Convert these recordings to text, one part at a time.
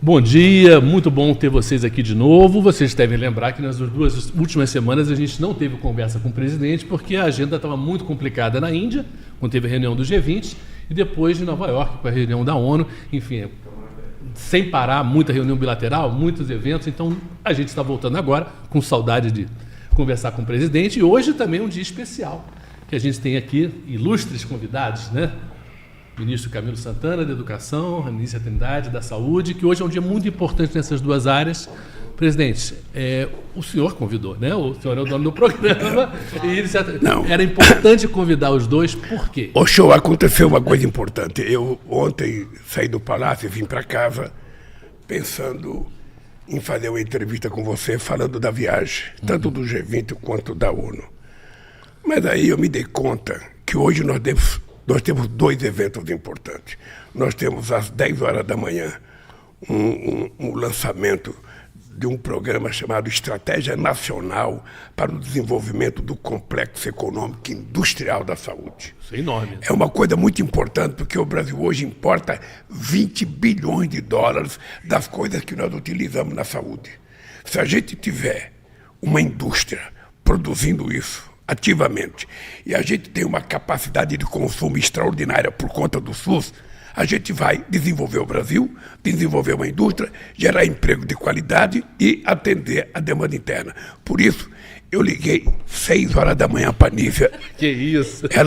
Bom dia, muito bom ter vocês aqui de novo. Vocês devem lembrar que nas 2 últimas semanas a gente não teve conversa com o presidente porque a agenda estava muito complicada na Índia, quando teve a reunião do G20, e depois de Nova York, com a reunião da ONU. Enfim, sem parar, muita reunião bilateral, muitos eventos. Então a gente está voltando agora com saudade de conversar com o presidente. E hoje também é um dia especial, que a gente tem aqui ilustres convidados, né? Ministro Camilo Santana, da Educação, Anícia Trindade, da Saúde, que hoje é um dia muito importante nessas duas áreas. Presidente, o senhor convidou, né? O senhor é o dono do programa. E era importante convidar os dois, por quê? O show, aconteceu uma coisa importante. Eu ontem saí do palácio e vim para casa pensando em fazer uma entrevista com você falando da viagem, tanto do G20 quanto da ONU. Mas aí eu me dei conta que hoje nós temos 2 eventos importantes. Nós temos às 10 horas da manhã um lançamento de um programa chamado Estratégia Nacional para o Desenvolvimento do Complexo Econômico e Industrial da Saúde. Isso é enorme. É uma coisa muito importante porque o Brasil hoje importa 20 bilhões de dólares das coisas que nós utilizamos na saúde. Se a gente tiver uma indústria produzindo isso ativamente, e a gente tem uma capacidade de consumo extraordinária por conta do SUS, a gente vai desenvolver o Brasil, desenvolver uma indústria, gerar emprego de qualidade e atender a demanda interna. Por isso, eu liguei 6 horas da manhã para a Nívia. Que isso? Já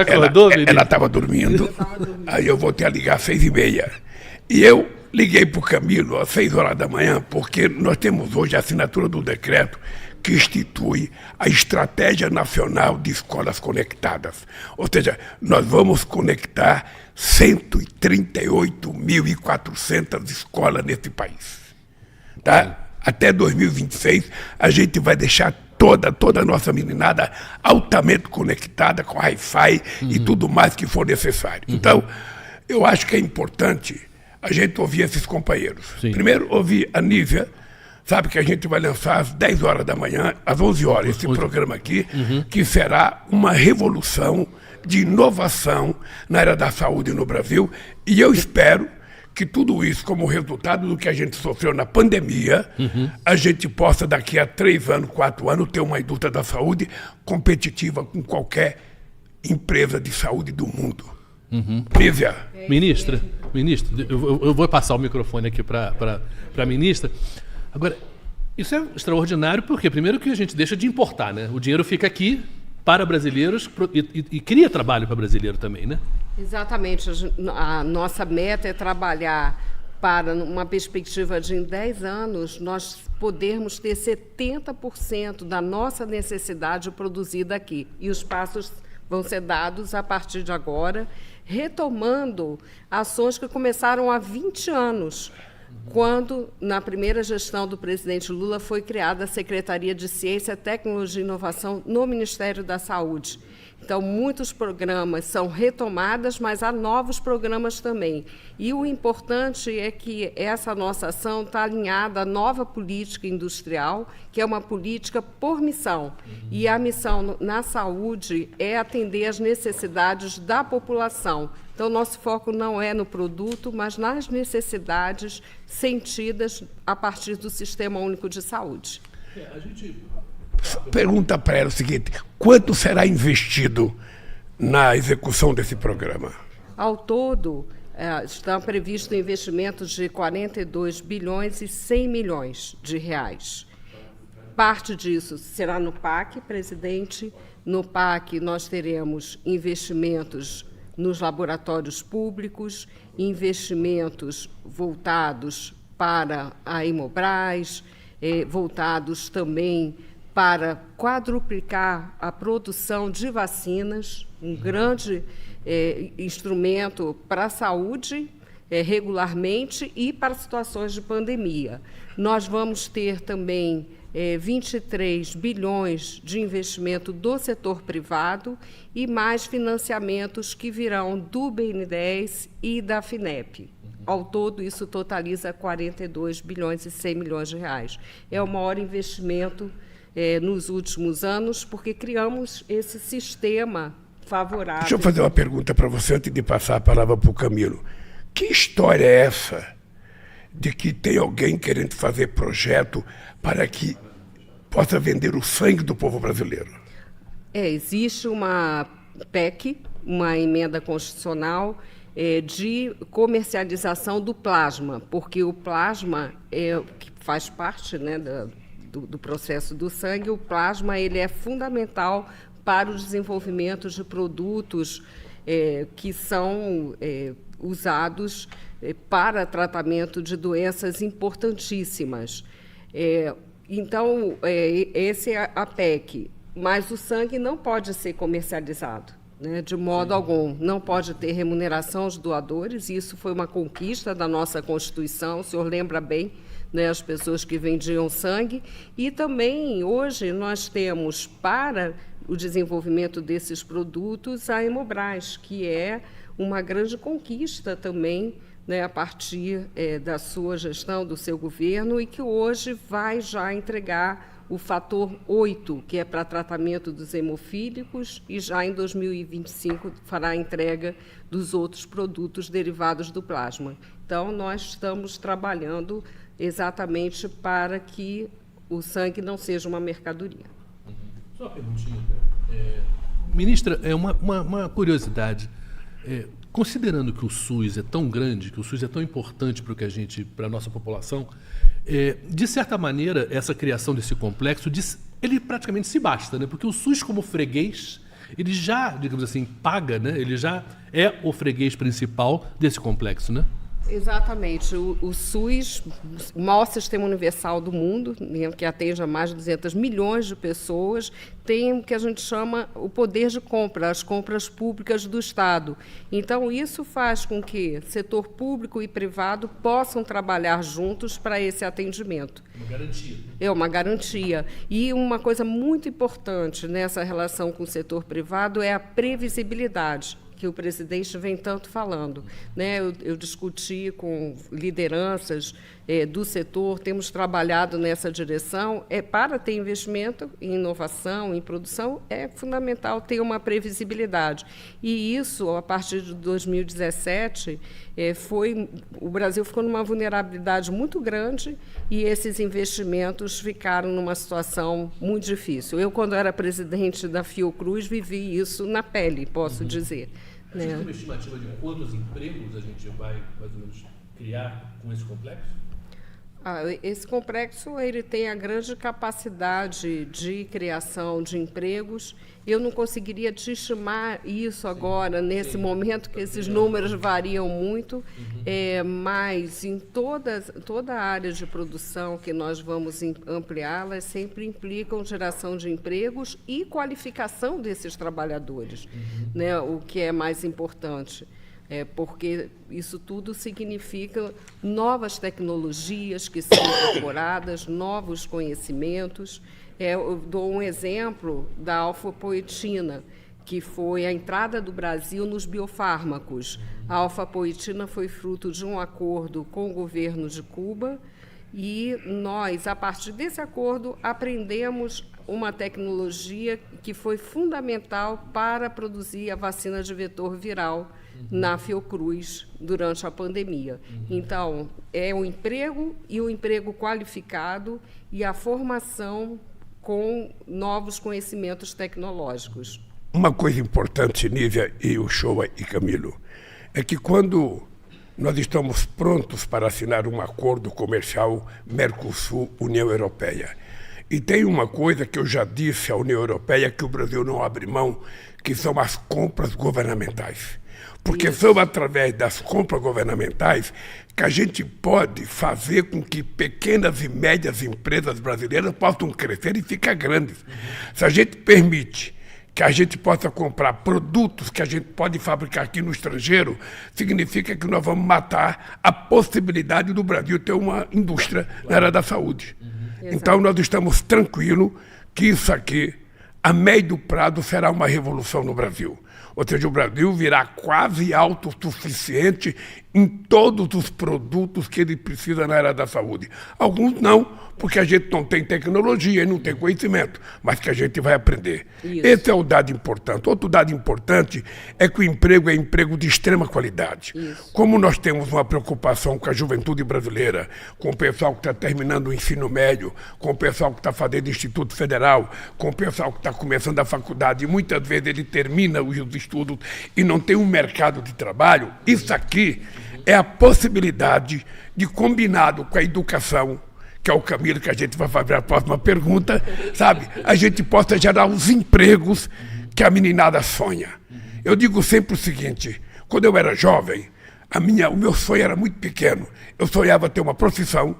acordou, ela estava dormindo, aí eu voltei a ligar às 6h30. E eu liguei para o Camilo às 6 horas da manhã, porque nós temos hoje a assinatura do decreto que institui a Estratégia Nacional de Escolas Conectadas. Ou seja, nós vamos conectar 138.400 escolas nesse país. Tá? Até 2026, a gente vai deixar toda a nossa meninada altamente conectada com Wi-Fi e tudo mais que for necessário. Então, eu acho que é importante a gente ouvir esses companheiros. Sim. Primeiro, ouvir a Nívia. Sabe que a gente vai lançar às 10 horas da manhã, às 11 horas, esse programa aqui, que será uma revolução de inovação na área da saúde no Brasil. E eu espero que tudo isso, como resultado do que a gente sofreu na pandemia, a gente possa, daqui a 3 anos, 4 anos, ter uma indústria da saúde competitiva com qualquer empresa de saúde do mundo. Lívia. Ministra, eu vou passar o microfone aqui para a ministra. Agora, isso é extraordinário porque, primeiro, que a gente deixa de importar, né? O dinheiro fica aqui para brasileiros e cria trabalho para brasileiro também, né? Exatamente. A nossa meta é trabalhar para uma perspectiva de, em 10 anos, nós podermos ter 70% da nossa necessidade produzida aqui. E os passos vão ser dados a partir de agora, retomando ações que começaram há 20 anos, quando, na primeira gestão do presidente Lula, foi criada a Secretaria de Ciência, Tecnologia e Inovação no Ministério da Saúde. Então, muitos programas são retomadas, mas há novos programas também. E o importante é que essa nossa ação está alinhada à nova política industrial, que é uma política por missão. E a missão na saúde é atender às necessidades da população. Então, nosso foco não é no produto, mas nas necessidades sentidas a partir do Sistema Único de Saúde. Pergunta para ela o seguinte: quanto será investido na execução desse programa? Ao todo, está previsto investimentos de 42 bilhões e 100 milhões de reais. Parte disso será no PAC, presidente. No PAC, nós teremos investimentos nos laboratórios públicos, investimentos voltados para a Hemobras, voltados também para quadruplicar a produção de vacinas, um grande instrumento para a saúde regularmente e para situações de pandemia. Nós vamos ter também 23 bilhões de investimento do setor privado e mais financiamentos que virão do BNDES e da FINEP. ao todo, isso totaliza 42 bilhões e 100 milhões de reais. É o maior investimento nos últimos anos, porque criamos esse sistema favorável. Deixa eu fazer uma pergunta para você antes de passar a palavra para o Camilo. Que história é essa de que tem alguém querendo fazer projeto para que possa vender o sangue do povo brasileiro? Existe uma PEC, uma emenda constitucional, de comercialização do plasma, porque o plasma que faz parte, né, do processo do sangue. O plasma ele é fundamental para o desenvolvimento de produtos que são usados para tratamento de doenças importantíssimas. Então, esse é a PEC, mas o sangue não pode ser comercializado, né, de modo algum. Não pode ter remuneração aos doadores, isso foi uma conquista da nossa Constituição, o senhor lembra bem, né, as pessoas que vendiam sangue. E também, hoje, nós temos, para o desenvolvimento desses produtos, a Hemobras, que é uma grande conquista também, né, a partir da sua gestão, do seu governo, e que hoje vai já entregar o fator 8, que é para tratamento dos hemofílicos, e já em 2025 fará a entrega dos outros produtos derivados do plasma. Então, nós estamos trabalhando exatamente para que o sangue não seja uma mercadoria. Só uma perguntinha. Ministra, uma curiosidade. Considerando que o SUS é tão grande, que o SUS é tão importante para a nossa população, de certa maneira, essa criação desse complexo, ele praticamente se basta, né? Porque o SUS, como freguês, ele já, digamos assim, paga, né? Ele já é o freguês principal desse complexo, né? Exatamente. O SUS, o maior sistema universal do mundo, que atende a mais de 200 milhões de pessoas, tem o que a gente chama o poder de compra, as compras públicas do Estado. Então, isso faz com que setor público e privado possam trabalhar juntos para esse atendimento. Uma garantia. É uma garantia. E uma coisa muito importante nessa relação com o setor privado é a previsibilidade, que o presidente vem tanto falando, né? Eu discuti com lideranças do setor, temos trabalhado nessa direção. Para ter investimento em inovação, em produção, é fundamental ter uma previsibilidade. E isso, a partir de 2017, o Brasil ficou numa vulnerabilidade muito grande e esses investimentos ficaram numa situação muito difícil. Eu, quando era presidente da Fiocruz, vivi isso na pele, posso dizer. Você tem uma estimativa de quantos empregos a gente vai, mais ou menos, criar com esse complexo? Esse complexo ele tem a grande capacidade de criação de empregos. Eu não conseguiria te estimar isso agora, nesse momento, que esses números variam muito, mas em toda a área de produção que nós vamos ampliá-la, sempre implicam geração de empregos e qualificação desses trabalhadores, né, o que é mais importante. Porque isso tudo significa novas tecnologias que são incorporadas, novos conhecimentos. Eu dou um exemplo da alfapoetina, que foi a entrada do Brasil nos biofármacos. A alfapoetina foi fruto de um acordo com o governo de Cuba e nós, a partir desse acordo, aprendemos uma tecnologia que foi fundamental para produzir a vacina de vetor viral na Fiocruz durante a pandemia. Então, é o emprego e o emprego qualificado e a formação com novos conhecimentos tecnológicos. Uma coisa importante, Nívia e Uchoa e Camilo, é que quando nós estamos prontos para assinar um acordo comercial Mercosul-União Europeia, e tem uma coisa que eu já disse à União Europeia que o Brasil não abre mão, que são as compras governamentais. Porque são através das compras governamentais que a gente pode fazer com que pequenas e médias empresas brasileiras possam crescer e ficar grandes. Se a gente permite que a gente possa comprar produtos que a gente pode fabricar aqui no estrangeiro, significa que nós vamos matar a possibilidade do Brasil ter uma indústria na área da saúde. Então, nós estamos tranquilos que isso aqui, a médio prazo, será uma revolução no Brasil. Ou seja, o Brasil virá quase autossuficiente em todos os produtos que ele precisa na área da saúde. Alguns não, porque a gente não tem tecnologia e não tem conhecimento, mas que a gente vai aprender. Isso. Esse é o dado importante. Outro dado importante é que o emprego é emprego de extrema qualidade. Isso. Como nós temos uma preocupação com a juventude brasileira, com o pessoal que está terminando o ensino médio, com o pessoal que está fazendo Instituto Federal, com o pessoal que está começando a faculdade, e muitas vezes ele termina os estudos e não tem um mercado de trabalho, isso aqui é a possibilidade de, combinado com a educação, que é o caminho que a gente vai fazer a próxima pergunta, sabe? A gente possa gerar os empregos que a meninada sonha. Eu digo sempre o seguinte, quando eu era jovem, o meu sonho era muito pequeno. Eu sonhava ter uma profissão,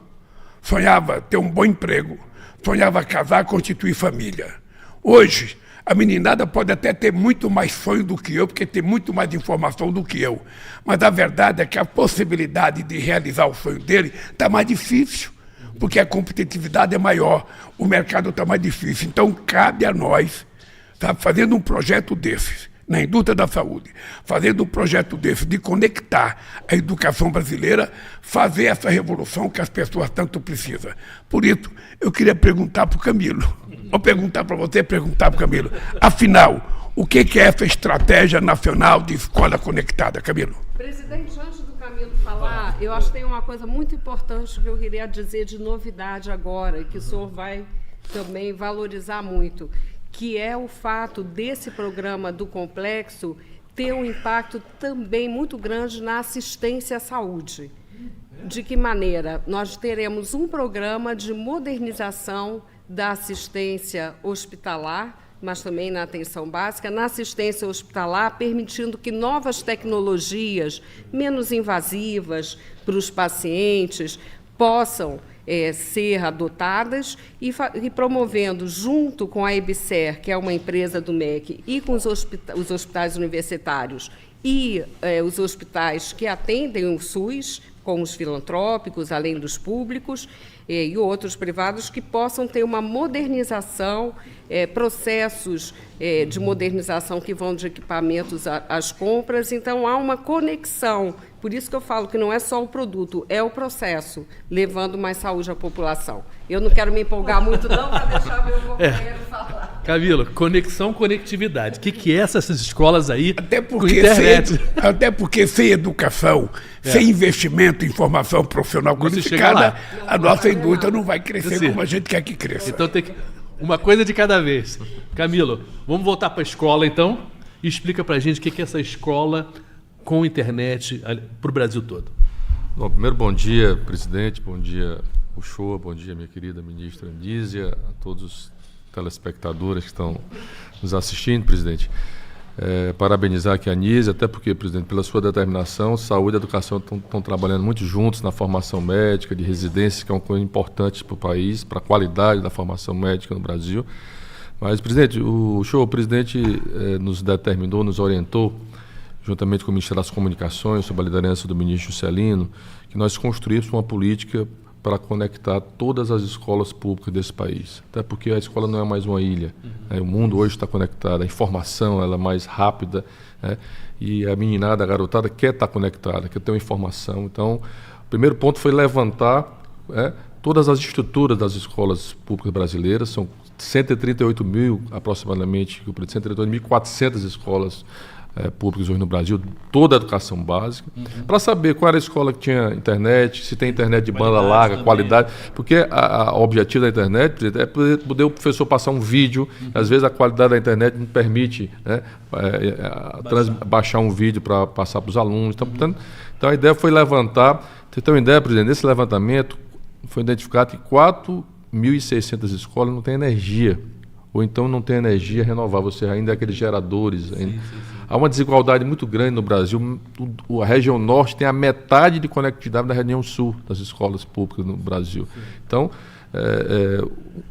sonhava ter um bom emprego, sonhava casar, constituir família. Hoje, a meninada pode até ter muito mais sonho do que eu, porque tem muito mais informação do que eu. Mas a verdade é que a possibilidade de realizar o sonho dele está mais difícil, porque a competitividade é maior, o mercado está mais difícil. Então, cabe a nós, sabe, fazendo um projeto desses, na indústria da saúde, fazendo um projeto desse de conectar a educação brasileira, fazer essa revolução que as pessoas tanto precisam. Por isso, eu queria perguntar para o Camilo, vou perguntar para você, perguntar para o Camilo, afinal, o que é essa estratégia nacional de escola conectada, Camilo? Presidente, antes do Camilo falar, eu acho que tem uma coisa muito importante que eu queria dizer de novidade agora, que o senhor vai também valorizar muito, que é o fato desse programa do Complexo ter um impacto também muito grande na assistência à saúde. De que maneira? Nós teremos um programa de modernização da assistência hospitalar, mas também na atenção básica, na assistência hospitalar, permitindo que novas tecnologias menos invasivas para os pacientes possam ser adotadas e promovendo, junto com a EBSER, que é uma empresa do MEC, e com os hospitais universitários e os hospitais que atendem o SUS, com os filantrópicos, além dos públicos, e outros privados, que possam ter uma modernização, processos de modernização que vão de equipamentos às compras. Então, há uma conexão. Por isso que eu falo que não é só o produto, é o processo, levando mais saúde à população. Eu não quero me empolgar muito, não, para deixar meu companheiro falar. Camilo, conexão, conectividade. O que é essas escolas aí até com porque internet? Até porque sem educação, sem investimento em formação profissional qualificada, a nossa indústria não vai crescer como a gente quer que cresça. Então tem que... uma coisa de cada vez. Camilo, vamos voltar para a escola então e explica para a gente o que é essa escola com internet para o Brasil todo. Bom, primeiro, bom dia, presidente, bom dia, Uchoa, bom dia, minha querida ministra Anísia, a todos os telespectadores que estão nos assistindo, presidente. Parabenizar aqui a Anísia, até porque, presidente, pela sua determinação, saúde e educação estão trabalhando muito juntos na formação médica, de residências, que é uma coisa importante para o país, para a qualidade da formação médica no Brasil. Mas, presidente, o presidente nos determinou, nos orientou, juntamente com o Ministério das Comunicações, sob a liderança do ministro Juscelino, que nós construímos uma política para conectar todas as escolas públicas desse país. Até porque a escola não é mais uma ilha. O mundo hoje está conectado, a informação ela é mais rápida, e a meninada, a garotada quer estar conectada, quer ter uma informação. Então, o primeiro ponto foi levantar todas as estruturas das escolas públicas brasileiras, são 138 mil aproximadamente, 138.400 escolas públicos hoje no Brasil, toda a educação básica, para saber qual era a escola que tinha internet, se tem internet de banda larga, também, qualidade, porque o objetivo da internet é poder o professor passar um vídeo, às vezes a qualidade da internet não permite baixar um vídeo para passar para os alunos, então a ideia foi levantar, você tem uma ideia, presidente, nesse levantamento foi identificado que 4.600 escolas não têm energia, ou então não tem energia renovável, ou seja, ainda aqueles geradores. Sim. Há uma desigualdade muito grande no Brasil. A região norte tem a metade de conectividade da região sul das escolas públicas no Brasil. Sim. Então,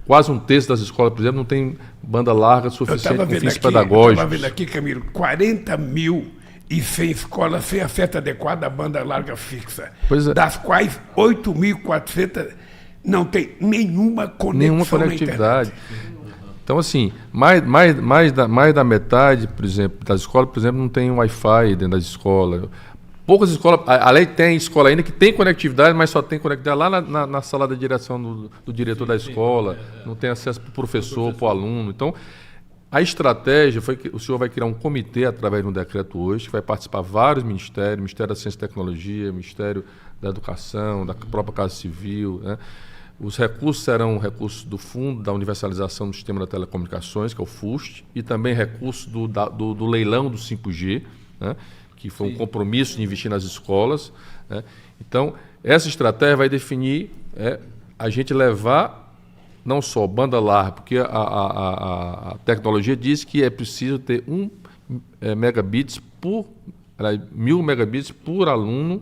quase um terço das escolas, por exemplo, não tem banda larga suficiente com fins pedagógicos. Eu estava vendo aqui, Camilo, 40.100 escolas sem acesso adequado à banda larga fixa, das quais 8.400 não tem nenhuma conexão nenhuma conectividade. Então, assim, mais da metade, por exemplo, das escolas, por exemplo, não tem Wi-Fi dentro das escolas. Poucas escolas, a lei tem escola ainda que tem conectividade, mas só tem conectividade lá na sala da direção do diretor da escola, não tem acesso para o professor, para o aluno. Então, a estratégia foi que o senhor vai criar um comitê através de um decreto hoje, que vai participar vários ministérios, Ministério da Ciência e Tecnologia, Ministério da Educação, da própria Casa Civil, né? Os recursos serão recursos do Fundo da Universalização do Sistema de Telecomunicações, que é o FUST, e também recursos do leilão do 5G, né? Que foi um compromisso de investir nas escolas, né? Então, essa estratégia vai definir a gente levar não só banda larga, porque a tecnologia diz que é preciso ter 1.000 megabits por aluno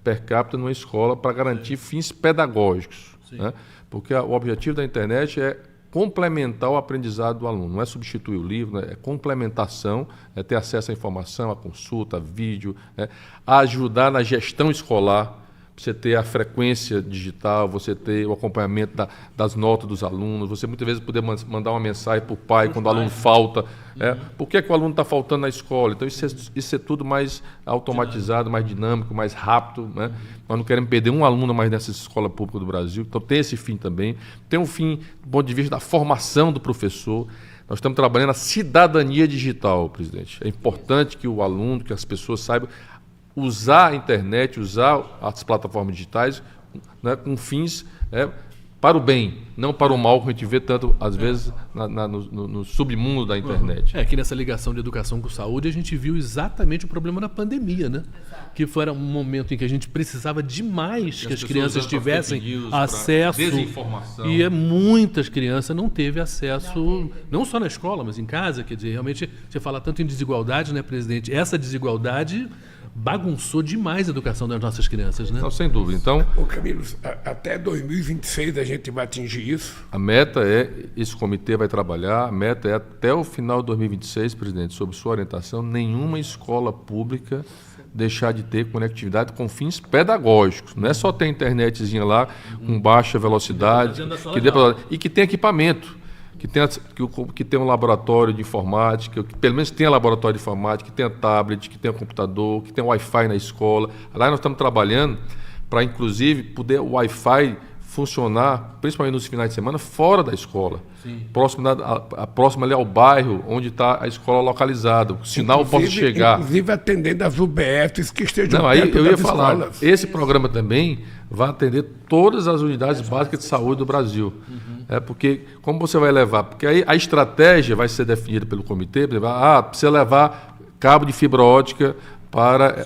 per capita numa escola para garantir fins pedagógicos, né? Porque o objetivo da internet é complementar o aprendizado do aluno, não é substituir o livro, né? É complementação, é ter acesso à informação, à consulta, a vídeo, né? A ajudar na gestão escolar, você ter a frequência digital, você ter o acompanhamento das notas dos alunos, você muitas vezes poder mandar uma mensagem para o pai quando o aluno falta. Por que o aluno está faltando na escola? Então, isso é tudo mais automatizado, mais dinâmico, mais rápido, né? Nós não queremos perder um aluno mais nessa escola pública do Brasil. Então, tem esse fim também. Tem um fim do ponto de vista da formação do professor. Nós estamos trabalhando a cidadania digital, presidente. É importante que o aluno, que as pessoas saibam usar a internet, usar as plataformas digitais, né, com fins para o bem, não para o mal, como a gente vê tanto, às vezes, no submundo da internet. Aqui nessa ligação de educação com saúde, a gente viu exatamente o problema da pandemia, né? Que foi um momento em que a gente precisava demais que as crianças tivessem acesso. Desinformação. E muitas crianças não teve acesso, não só na escola, mas em casa. Quer dizer, realmente, você fala tanto em desigualdade, né, presidente? Essa desigualdade bagunçou demais a educação das nossas crianças, né? Não, sem dúvida. Então, Camilo, até 2026 a gente vai atingir isso? A meta esse comitê vai trabalhar, a meta é até o final de 2026, presidente, sob sua orientação, nenhuma escola pública deixar de ter conectividade com fins pedagógicos. Não é só ter internetzinha lá com baixa velocidade, e que tem equipamento. Que tenha um laboratório de informática, que pelo menos tenha laboratório de informática, que tenha tablet, que tenha computador, que tenha Wi-Fi na escola. Lá nós estamos trabalhando para, inclusive, poder o Wi-Fi funcionar, principalmente nos finais de semana, fora da escola. Próximo ali ao bairro onde está a escola localizada. O sinal possa chegar. Inclusive atendendo as UBSs que estejam perto aí eu ia das falar, escolas. Esse programa também vai atender todas as unidades básicas de saúde do Brasil. Porque, como você vai levar? Porque aí a estratégia vai ser definida pelo comitê, precisa levar cabo de fibra ótica para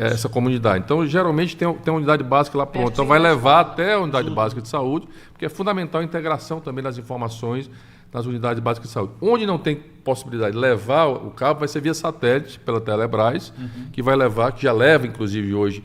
essa comunidade. Então, geralmente tem uma unidade básica lá pronta. Então, vai levar até a unidade básica de saúde, porque é fundamental a integração também das informações nas unidades básicas de saúde. Onde não tem possibilidade de levar o cabo, vai ser via satélite, pela Telebrás, que já leva, inclusive, hoje,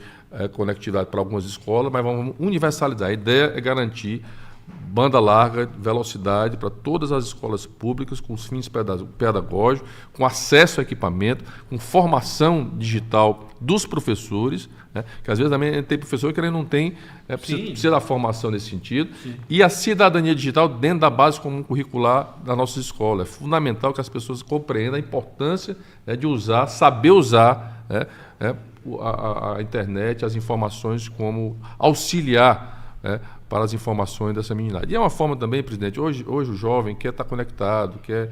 conectividade para algumas escolas, mas vamos universalizar. A ideia é garantir banda larga, velocidade para todas as escolas públicas, com os fins pedagógicos, com acesso a equipamento, com formação digital dos professores, né? Que às vezes também tem professor que ele não tem, precisa da formação nesse sentido, e a cidadania digital dentro da base comum curricular da nossa escola. É fundamental que as pessoas compreendam a importância, de usar, saber usar a internet, as informações como auxiliar, para as informações dessa meninada. E é uma forma também, presidente, hoje o jovem quer estar conectado, quer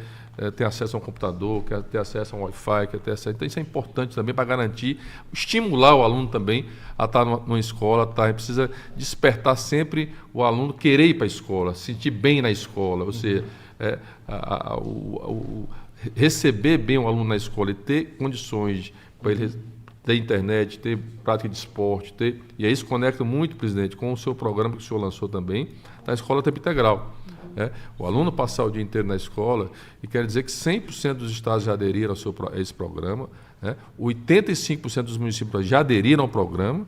ter acesso a um computador, quer ter acesso a um Wi-Fi, quer ter acesso... Então isso é importante também para garantir, estimular o aluno também a estar numa escola, precisa despertar sempre o aluno querer ir para a escola, sentir bem na escola, ou seja, receber bem o aluno na escola e ter condições para ele ter internet, ter prática de esporte, e aí isso conecta muito, presidente, com o seu programa que o senhor lançou também, da Escola Tempo Integral. O aluno passar o dia inteiro na escola, e quer dizer que 100% dos estados já aderiram a esse programa, 85% dos municípios já aderiram ao programa,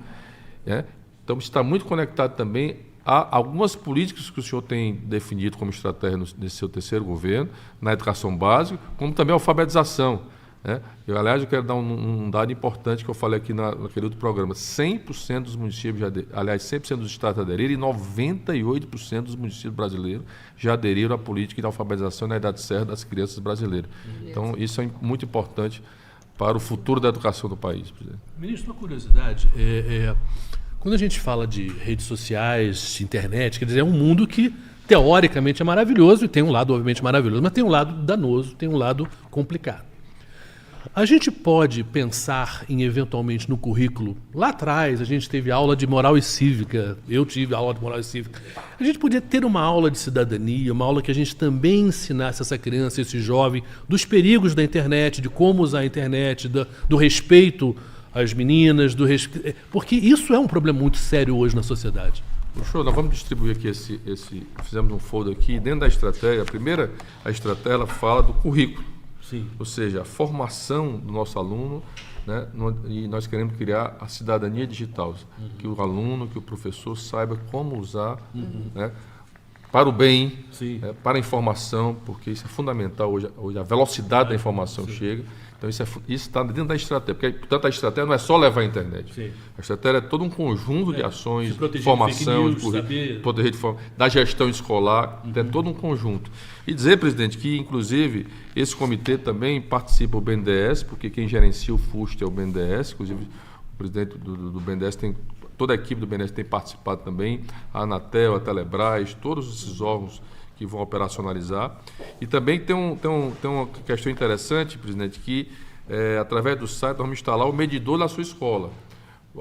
então está muito conectado também a algumas políticas que o senhor tem definido como estratégia nesse seu terceiro governo, na educação básica, como também a alfabetização. né? Aliás, eu quero dar um dado importante que eu falei aqui naquele outro programa. 100% dos municípios, aliás, 100% dos estados aderiram e 98% dos municípios brasileiros já aderiram à política de alfabetização na idade certa das crianças brasileiras. Então, isso é muito importante para o futuro da educação do país, presidente. Ministro, uma curiosidade, quando a gente fala de redes sociais, internet, quer dizer, é um mundo que teoricamente é maravilhoso, e tem um lado obviamente maravilhoso, mas tem um lado danoso, tem um lado complicado. A gente pode pensar em, eventualmente, no currículo, lá atrás a gente teve aula de moral e cívica, eu tive aula de moral e cívica, a gente podia ter uma aula de cidadania, uma aula que a gente também ensinasse essa criança, esse jovem, dos perigos da internet, de como usar a internet, do respeito às meninas, porque isso é um problema muito sério hoje na sociedade. Show, nós vamos distribuir aqui fizemos um folder aqui, dentro da estratégia, a estratégia ela fala do currículo. Sim. Ou seja, a formação do nosso aluno, né, e nós queremos criar a cidadania digital, que o aluno, que o professor saiba como usar, né, para o bem, para a informação, porque isso é fundamental hoje a velocidade da informação chega. Então isso está dentro da estratégia, porque, portanto, a estratégia não é só levar a internet. Sim. A estratégia é todo um conjunto de ações, de formação, formação, da gestão escolar, é todo um conjunto. E dizer, presidente, que inclusive esse comitê também participa do BNDES, porque quem gerencia o FUST é o BNDES, inclusive o presidente do BNDES toda a equipe do BNDES tem participado também, a Anatel, a Telebrás, todos esses órgãos que vão operacionalizar. E também tem uma questão interessante, presidente, que através do site nós vamos instalar o medidor na sua escola.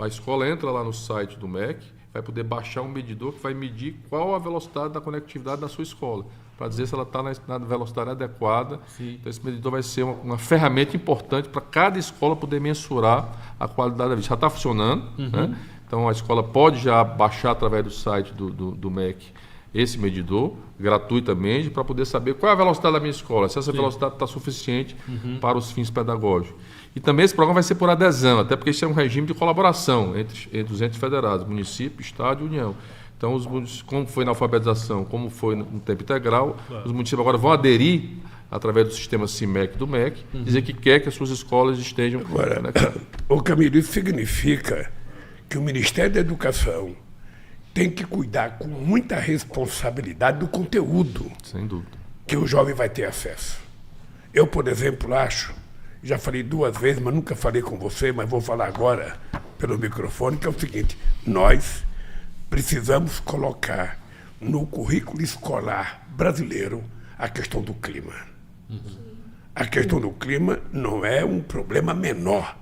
A escola entra lá no site do MEC, vai poder baixar um medidor que vai medir qual a velocidade da conectividade da sua escola, para dizer se ela está na velocidade adequada. Sim. Então esse medidor vai ser uma ferramenta importante para cada escola poder mensurar a qualidade da vida. Já está funcionando, né? Então a escola pode já baixar através do site do MEC esse medidor, gratuitamente, para poder saber qual é a velocidade da minha escola, se essa velocidade está suficiente para os fins pedagógicos. E também esse programa vai ser por adesão, até porque isso é um regime de colaboração entre os entes federados, município, estado e União. Então, como foi na alfabetização, como foi no tempo integral, os municípios agora vão aderir, através do sistema CIMEC do MEC, dizer que quer que as suas escolas estejam... Agora, Camilo, isso significa que o Ministério da Educação tem que cuidar com muita responsabilidade do conteúdo. Sem dúvida. Que o jovem vai ter acesso. Eu, por exemplo, acho, já falei 2 vezes, mas nunca falei com você, mas vou falar agora pelo microfone, que é o seguinte: nós precisamos colocar no currículo escolar brasileiro a questão do clima. A questão do clima não é um problema menor,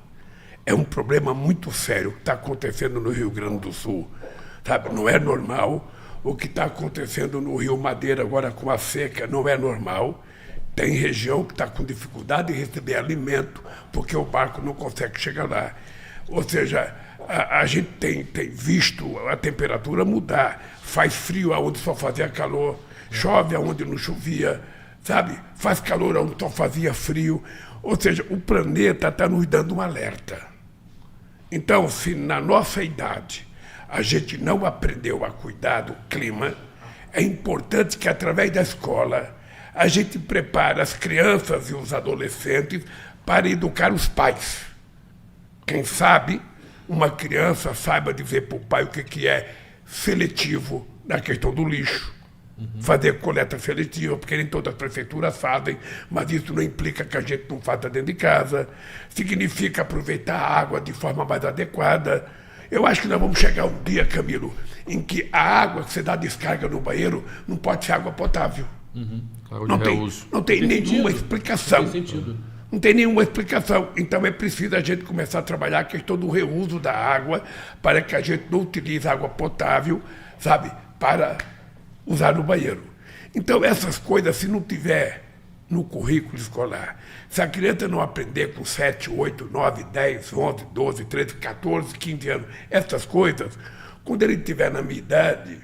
é um problema muito sério que está acontecendo no Rio Grande do Sul. Sabe, não é normal. O que está acontecendo no Rio Madeira agora com a seca não é normal. Tem região que está com dificuldade de receber alimento porque o barco não consegue chegar lá. Ou seja, a gente tem visto a temperatura mudar. Faz frio aonde só fazia calor, chove aonde não chovia, sabe? Faz calor aonde só fazia frio. Ou seja, o planeta está nos dando um alerta. Então, se na nossa idade a gente não aprendeu a cuidar do clima, é importante que, através da escola, a gente prepare as crianças e os adolescentes para educar os pais. Quem sabe, uma criança saiba dizer para o pai o que é seletivo na questão do lixo. Fazer coleta seletiva, porque nem todas as prefeituras fazem, mas isso não implica que a gente não faça dentro de casa. Significa aproveitar a água de forma mais adequada. Eu acho que nós vamos chegar um dia, Camilo, em que a água que você dá descarga no banheiro não pode ser água potável. Não tem nenhuma explicação. Não tem sentido. Não tem nenhuma explicação. Então é preciso a gente começar a trabalhar a questão do reuso da água, para que a gente não utilize água potável, sabe, para usar no banheiro. Então essas coisas, se não tiver no currículo escolar, se a criança não aprender com 7, 8, 9, 10, 11, 12, 13, 14, 15 anos, essas coisas, quando ele estiver na minha idade,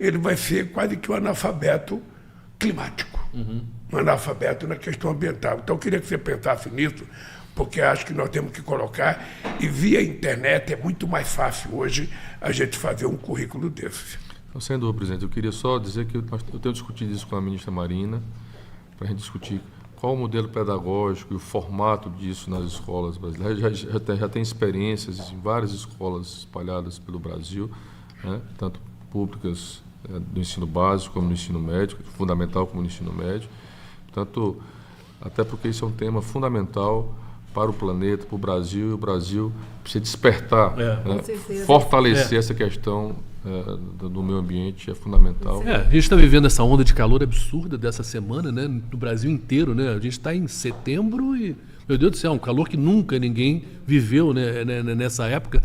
ele vai ser quase que um analfabeto climático, um analfabeto na questão ambiental. Então eu queria que você pensasse nisso, porque acho que nós temos que colocar, e via internet é muito mais fácil hoje a gente fazer um currículo desse. Então, sem dúvida, presidente, eu queria só dizer que eu tenho discutido isso com a ministra Marina, para a gente discutir qual o modelo pedagógico e o formato disso nas escolas brasileiras. Já tem experiências em várias escolas espalhadas pelo Brasil, né, tanto públicas do ensino básico como no ensino médio, fundamental como no ensino médio. Portanto, até porque isso é um tema fundamental para o planeta, para o Brasil, e o Brasil precisa despertar, né, fortalecer essa questão do meio ambiente, é fundamental. A gente está vivendo essa onda de calor absurda dessa semana, né, no Brasil inteiro, né? A gente está em setembro e, meu Deus do céu, um calor que nunca ninguém viveu, né, nessa época.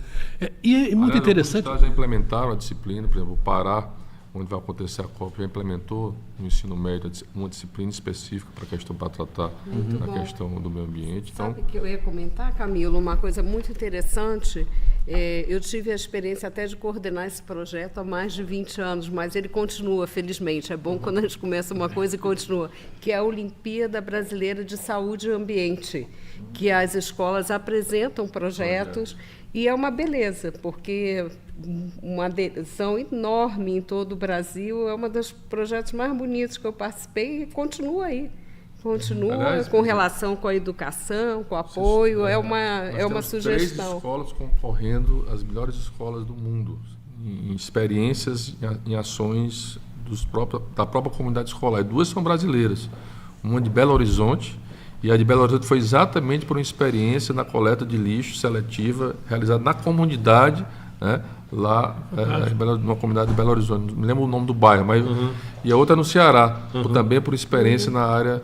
E é muito interessante. Os estados já implementaram a disciplina, por exemplo, o Pará, onde vai acontecer a COP, já implementou no ensino médio uma disciplina específica para tratar a questão do meio ambiente. Então, sabe que eu ia comentar, Camilo, uma coisa muito interessante. Eu tive a experiência até de coordenar esse projeto há mais de 20 anos, mas ele continua, felizmente. É bom quando a gente começa uma coisa e continua, que é a Olimpíada Brasileira de Saúde e Ambiente, que as escolas apresentam projetos. E é uma beleza, porque uma adesão enorme em todo o Brasil, é um dos projetos mais bonitos que eu participei e continua aí. Continua. Aliás, com relação com a educação, com o apoio, é uma sugestão. 3 escolas concorrendo às melhores escolas do mundo, em experiências, em ações da própria comunidade escolar. E 2 são brasileiras, uma de Belo Horizonte, e a de Belo Horizonte foi exatamente por uma experiência na coleta de lixo seletiva realizada na comunidade, né, lá numa comunidade de Belo Horizonte. Não me lembro o nome do bairro, mas e a outra no Ceará, também por experiência na área.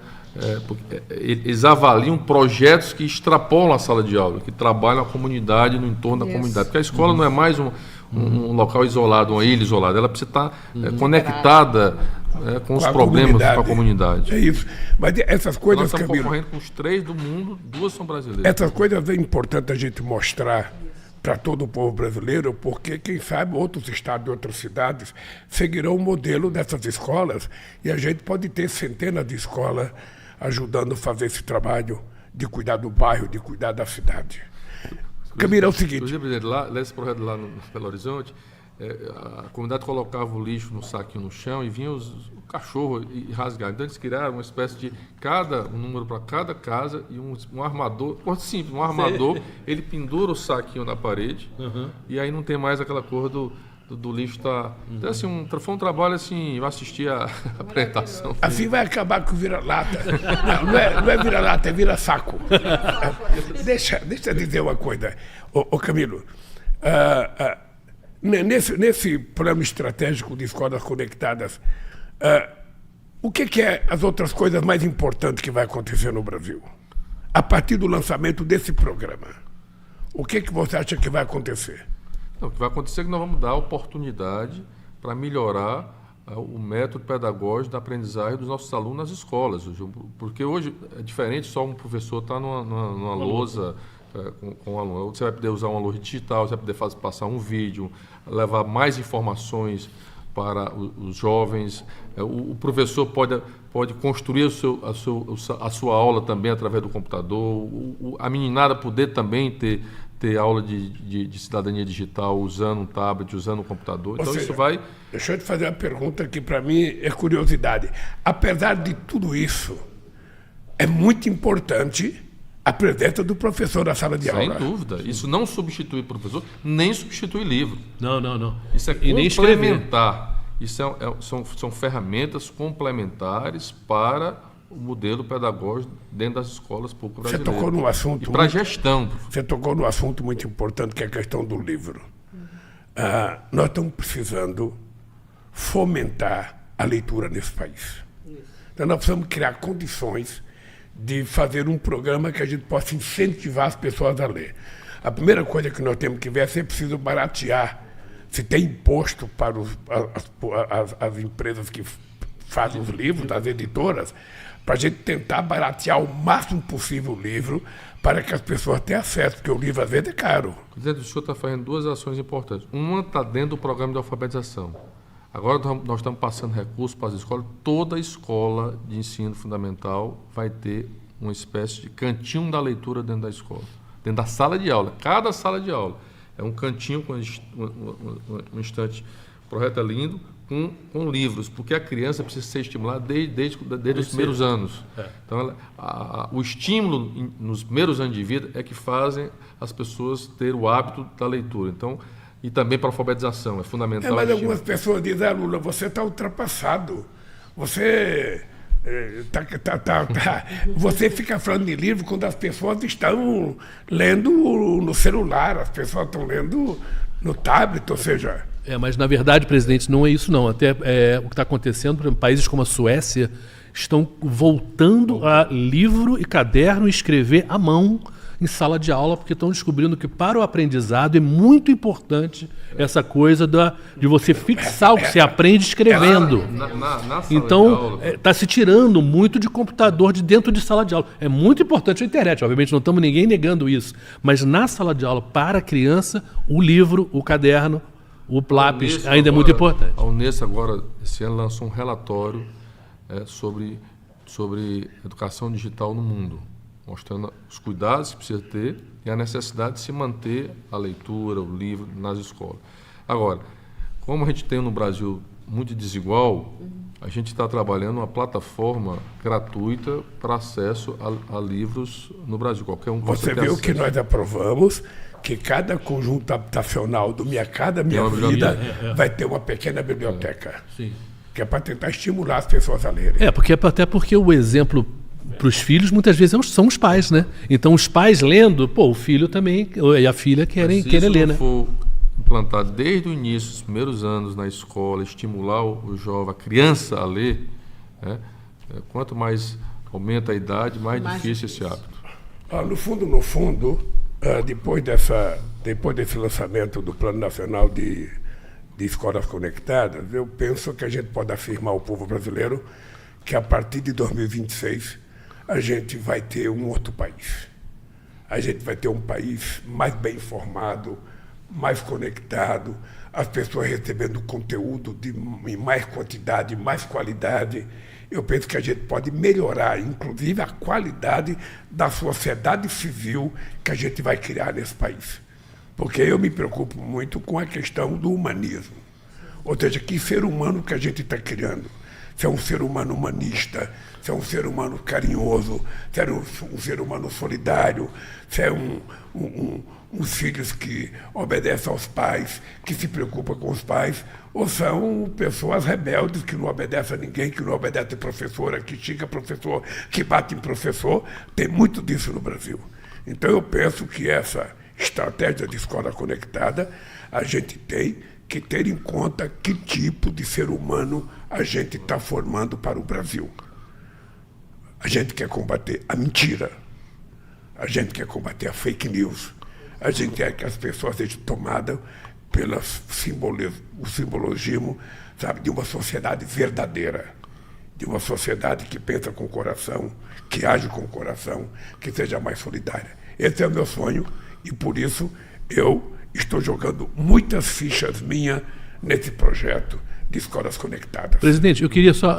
Eles avaliam projetos que extrapolam a sala de aula, que trabalham a comunidade no entorno da comunidade. Porque a escola não é mais um local isolado, uma ilha isolada. Ela precisa estar conectada com os problemas com a comunidade. É isso. Mas essas coisas, nós estamos Camilo, concorrendo com os 3 do mundo, 2 são brasileiras. Essas coisas é importante a gente mostrar para todo o povo brasileiro, porque, quem sabe, outros estados e outras cidades seguirão o modelo dessas escolas e a gente pode ter centenas de escolas ajudando a fazer esse trabalho de cuidar do bairro, de cuidar da cidade. Camilo, é o seguinte... Inclusive, presidente, nesse projeto lá no Belo Horizonte, a comunidade colocava o lixo no saquinho no chão e vinha o cachorro e rasgar. Então eles criaram uma espécie de um número para cada casa e um armador, simples, um armador, ele pendura o saquinho na parede e aí não tem mais aquela cor do lixo tá. Então, assim, foi um trabalho assim, eu assisti a apresentação. Assim vai acabar com o vira-lata. Não é vira-lata, é vira-saco. Deixa eu dizer uma coisa, ô Camilo. Nesse plano estratégico de escolas conectadas, o que é as outras coisas mais importantes que vai acontecer no Brasil? A partir do lançamento desse programa, o que você acha que vai acontecer? Não, o que vai acontecer é que nós vamos dar oportunidade para melhorar o método pedagógico da aprendizagem dos nossos alunos nas escolas. Porque hoje é diferente, só um professor estar numa lousa com o aluno. Você vai poder usar uma lousa digital, você vai poder passar um vídeo, levar mais informações para os jovens. O professor pode construir a sua aula também através do computador. A meninada poder também ter aula de cidadania digital usando um tablet, usando um computador. Então, isso vai... Deixa eu te fazer uma pergunta que, para mim, é curiosidade. Apesar de tudo isso, é muito importante a presença do professor na sala de aula. Sem dúvida. Isso não substitui o professor, nem substitui livro. Não. Isso é complementar. Isso são ferramentas complementares para o modelo pedagógico dentro das escolas públicas brasileiras. Você tocou num assunto... E para a gestão. Você tocou num assunto muito importante, que é a questão do livro. Nós estamos precisando fomentar a leitura nesse país. Então, nós precisamos criar condições de fazer um programa que a gente possa incentivar as pessoas a ler. A primeira coisa que nós temos que ver é se é preciso baratear, se tem imposto para as empresas que fazem os livros, as editoras, para a gente tentar baratear o máximo possível o livro para que as pessoas tenham acesso, porque o livro às vezes é caro. Presidente, o senhor está fazendo 2 ações importantes. Uma está dentro do programa de alfabetização. Agora nós estamos passando recursos para as escolas. Toda escola de ensino fundamental vai ter uma espécie de cantinho da leitura dentro da escola, dentro da sala de aula. Cada sala de aula é um cantinho com um estante. O projeto é lindo, com livros, porque a criança precisa ser estimulada desde os primeiros anos. Então, o estímulo nos primeiros anos de vida é que fazem as pessoas ter o hábito da leitura. Então, e também para a alfabetização, é fundamental. Mas algumas pessoas dizem, Lula, você está ultrapassado. Você você fica falando de livro quando as pessoas estão lendo no celular, as pessoas estão lendo no tablet, ou seja... Mas na verdade, presidente, não é isso não. Até o que está acontecendo, por exemplo, países como a Suécia estão voltando a livro e caderno escrever à mão em sala de aula, porque estão descobrindo que para o aprendizado é muito importante essa coisa de você fixar o que você aprende escrevendo. Então, está se tirando muito de computador de dentro de sala de aula. É muito importante a internet, obviamente não estamos ninguém negando isso, mas na sala de aula, para a criança, o livro, o caderno, o lápis ainda é muito importante. A Unesco agora, esse ano, lançou um relatório sobre educação digital no mundo, mostrando os cuidados que precisa ter e a necessidade de se manter a leitura, o livro nas escolas. Agora, como a gente tem no Brasil muito desigual, a gente está trabalhando uma plataforma gratuita para acesso a livros no Brasil. Qualquer um pode ter Você viu acesso. que nós aprovamos que cada conjunto habitacional do Minha Casa Minha Vida vai ter uma pequena biblioteca. Sim. Que é para tentar estimular as pessoas a lerem. Até porque o exemplo para os filhos muitas vezes são os pais, né? Então os pais lendo, o filho também e a filha querem ler, né? Se for implantado desde o início, os primeiros anos na escola, estimular o jovem, a criança a ler, quanto mais aumenta a idade, mais difícil esse hábito. No fundo, depois desse lançamento do Plano Nacional de Escolas Conectadas, eu penso que a gente pode afirmar ao povo brasileiro que a partir de 2026 a gente vai ter um outro país. A gente vai ter um país mais bem informado, mais conectado, as pessoas recebendo conteúdo em mais quantidade, mais qualidade. Eu penso que a gente pode melhorar, inclusive, a qualidade da sociedade civil que a gente vai criar nesse país. Porque eu me preocupo muito com a questão do humanismo. Ou seja, que ser humano que a gente está criando. Se é um ser humano humanista, se é um ser humano carinhoso, se é um ser humano solidário, se é uns filhos que obedecem aos pais, que se preocupam com os pais, ou são pessoas rebeldes que não obedecem a ninguém, que não obedecem a professora, que xinga professor, que bate em professor. Tem muito disso no Brasil. Então eu penso que essa estratégia de escola conectada, a gente tem que ter em conta que tipo de ser humano a gente está formando para o Brasil. A gente quer combater a mentira, a gente quer combater a fake news, a gente quer que as pessoas sejam tomadas pelo simbologismo, sabe, de uma sociedade verdadeira, de uma sociedade que pensa com o coração, que age com o coração, que seja mais solidária. Esse é o meu sonho e, por isso, eu estou jogando muitas fichas minhas nesse projeto de escolas conectadas. Presidente, eu queria só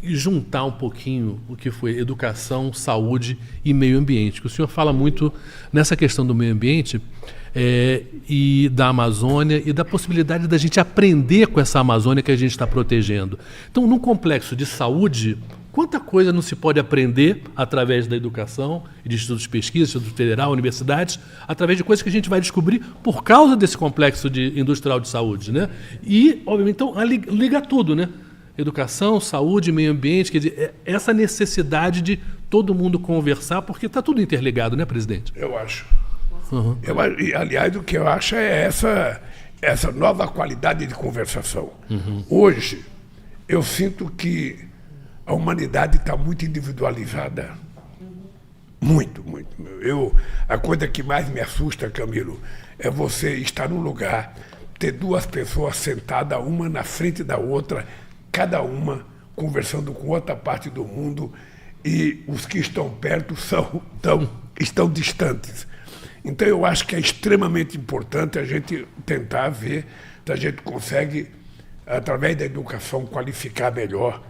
juntar um pouquinho o que foi educação, saúde e meio ambiente, que o senhor fala muito nessa questão do meio ambiente e da Amazônia e da possibilidade da gente aprender com essa Amazônia que a gente está protegendo. Então, num complexo de saúde, quanta coisa não se pode aprender através da educação, de institutos de pesquisa, Instituto Federal, universidades, através de coisas que a gente vai descobrir por causa desse complexo industrial de saúde, né? E, obviamente, então, liga tudo, né? Educação, saúde, meio ambiente, quer dizer, essa necessidade de todo mundo conversar, porque está tudo interligado, né, presidente? Eu acho. Aliás, o que eu acho é essa nova qualidade de conversação. Hoje, eu sinto que a humanidade está muito individualizada. Muito, muito. A coisa que mais me assusta, Camilo, é você estar num lugar, ter duas pessoas sentadas, uma na frente da outra, cada uma conversando com outra parte do mundo, e os que estão perto estão distantes. Então, eu acho que é extremamente importante a gente tentar ver se a gente consegue, através da educação, qualificar melhor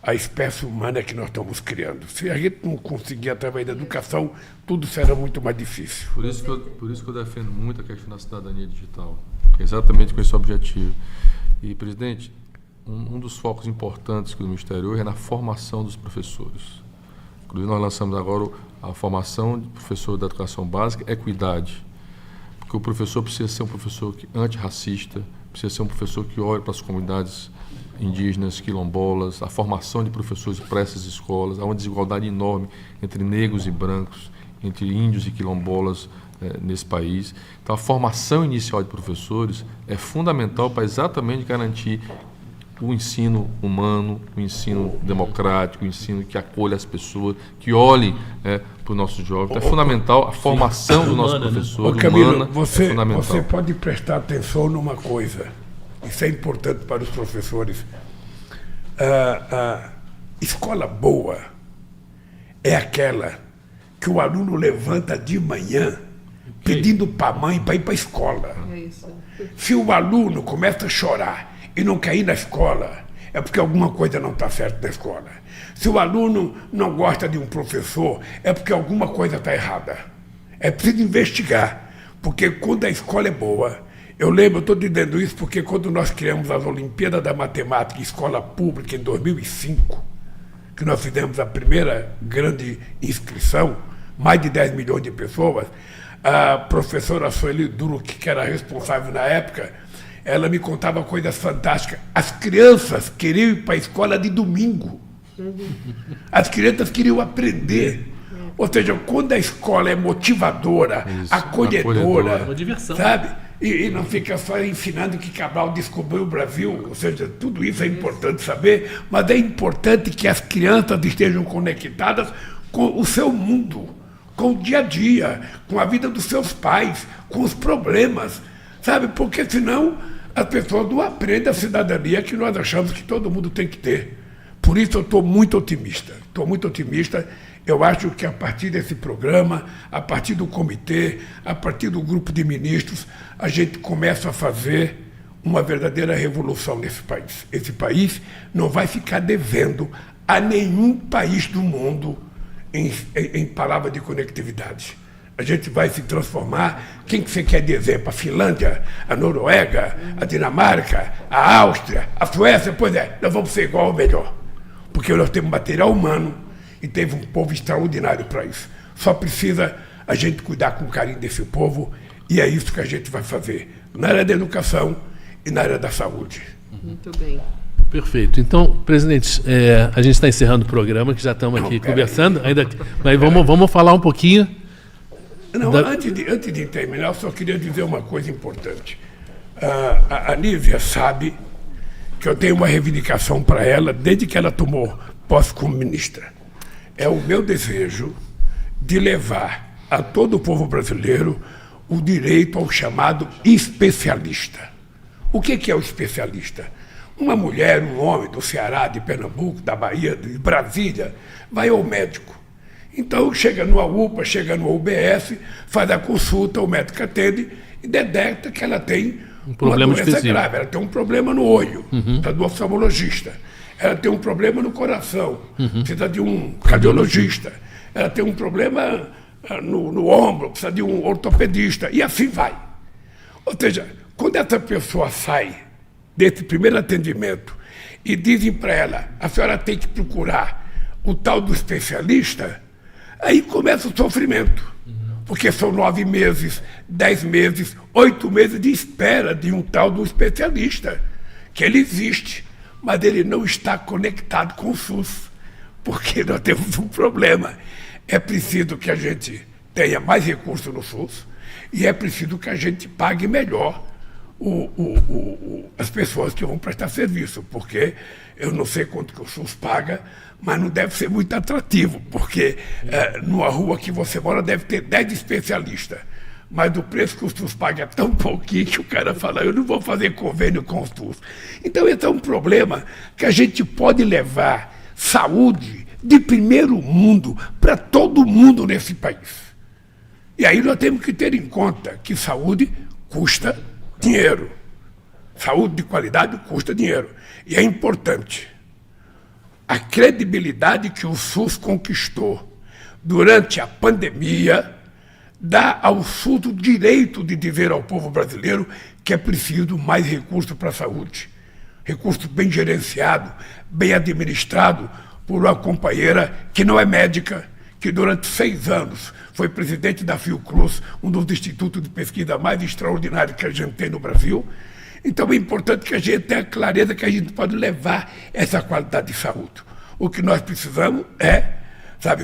a espécie humana que nós estamos criando. Se a gente não conseguir, através da educação, tudo será muito mais difícil. Por isso que eu defendo muito a questão da cidadania digital, que é exatamente com esse objetivo. E, presidente, um dos focos importantes que o Ministério hoje é na formação dos professores. Inclusive, nós lançamos agora a formação de professor da educação básica, equidade. Porque o professor precisa ser um professor antirracista, precisa ser um professor que olhe para as comunidades indígenas, quilombolas, a formação de professores para essas escolas. Há uma desigualdade enorme entre negros e brancos, entre índios e quilombolas nesse país. Então, a formação inicial de professores é fundamental para exatamente garantir o ensino humano, o ensino democrático, o ensino que acolha as pessoas, que olhe para os nossos jovens. Então, é fundamental a formação do nosso professor, Camilo, humana, você, é fundamental. Você pode prestar atenção numa coisa, isso é importante para os professores. Escola boa é aquela que o aluno levanta de manhã pedindo para a mãe para ir para a escola. É isso. Se o aluno começa a chorar e não quer ir na escola, é porque alguma coisa não está certa na escola. Se o aluno não gosta de um professor, é porque alguma coisa está errada. É preciso investigar, porque quando a escola é boa, eu estou dizendo isso porque quando nós criamos as Olimpíadas da Matemática em Escola Pública em 2005, que nós fizemos a primeira grande inscrição, mais de 10 milhões de pessoas, a professora Sueli Duro, que era responsável na época, ela me contava coisas fantásticas. As crianças queriam ir para a escola de domingo. As crianças queriam aprender. Ou seja, quando a escola é motivadora, acolhedora, uma diversão, sabe? E não fica só ensinando que Cabral descobriu o Brasil, ou seja, tudo isso é importante saber, mas é importante que as crianças estejam conectadas com o seu mundo, com o dia a dia, com a vida dos seus pais, com os problemas, sabe? Porque senão as pessoas não aprendem a cidadania que nós achamos que todo mundo tem que ter. Por isso eu estou muito otimista. Eu acho que a partir desse programa, a partir do comitê, a partir do grupo de ministros, a gente começa a fazer uma verdadeira revolução nesse país. Esse país não vai ficar devendo a nenhum país do mundo em palavra de conectividade. A gente vai se transformar. Quem que você quer de exemplo? A Finlândia, a Noruega, a Dinamarca, a Áustria, a Suécia? Pois é, nós vamos ser igual ou melhor. Porque nós temos material humano e temos um povo extraordinário para isso. Só precisa a gente cuidar com carinho desse povo e é isso que a gente vai fazer na área da educação e na área da saúde. Muito bem. Perfeito. Então, presidente, a gente está encerrando o programa, que já estamos aqui conversando. Mas vamos falar um pouquinho. Não, antes de terminar, eu só queria dizer uma coisa importante. A Nívia sabe que eu tenho uma reivindicação para ela desde que ela tomou posse como ministra. É o meu desejo de levar a todo o povo brasileiro o direito ao chamado especialista. O que é o especialista? Uma mulher, um homem do Ceará, de Pernambuco, da Bahia, de Brasília, vai ao médico. Então, chega no UPA, chega no UBS, faz a consulta, o médico atende e detecta que ela tem uma doença grave. Ela tem um problema no olho, precisa do oftalmologista. Ela tem um problema no coração, precisa de um cardiologista. Ela tem um problema no ombro, precisa de um ortopedista. E assim vai. Ou seja, quando essa pessoa sai desse primeiro atendimento e dizem para ela, a senhora tem que procurar o tal do especialista, aí começa o sofrimento. Porque são 9 meses, 10 meses, 8 meses de espera de um tal do especialista, que ele existe, mas ele não está conectado com o SUS, porque nós temos um problema. É preciso que a gente tenha mais recursos no SUS e é preciso que a gente pague melhor as pessoas que vão prestar serviço, porque eu não sei quanto que o SUS paga, mas não deve ser muito atrativo, porque numa rua que você mora deve ter 10 especialistas, mas do preço que o SUS paga é tão pouquinho que o cara fala, eu não vou fazer convênio com o SUS. Então esse é um problema que a gente pode levar saúde de primeiro mundo para todo mundo nesse país. E aí nós temos que ter em conta que saúde custa dinheiro. Saúde de qualidade custa dinheiro. E é importante. A credibilidade que o SUS conquistou durante a pandemia dá ao SUS o direito de dizer ao povo brasileiro que é preciso mais recursos para a saúde. recurso bem gerenciado, bem administrado por uma companheira que não é médica, que durante 6 anos foi presidente da Fiocruz, um dos institutos de pesquisa mais extraordinários que a gente tem no Brasil. Então é importante que a gente tenha clareza que a gente pode levar essa qualidade de saúde. O que nós precisamos é,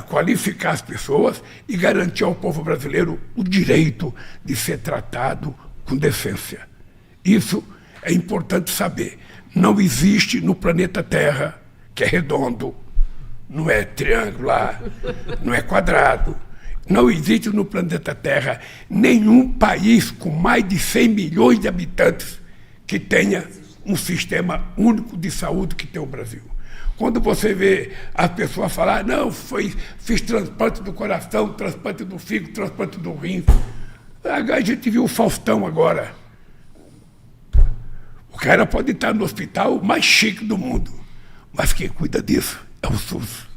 qualificar as pessoas e garantir ao povo brasileiro o direito de ser tratado com decência. Isso é importante saber. Não existe no planeta Terra, que é redondo, não é triangular, não é quadrado, não existe no planeta Terra nenhum país com mais de 100 milhões de habitantes que tenha um sistema único de saúde que tem o Brasil. Quando você vê as pessoas falar, não, fiz transplante do coração, transplante do fígado, transplante do rim. A gente viu o Faustão agora. O cara pode estar no hospital mais chique do mundo, mas quem cuida disso é o SUS.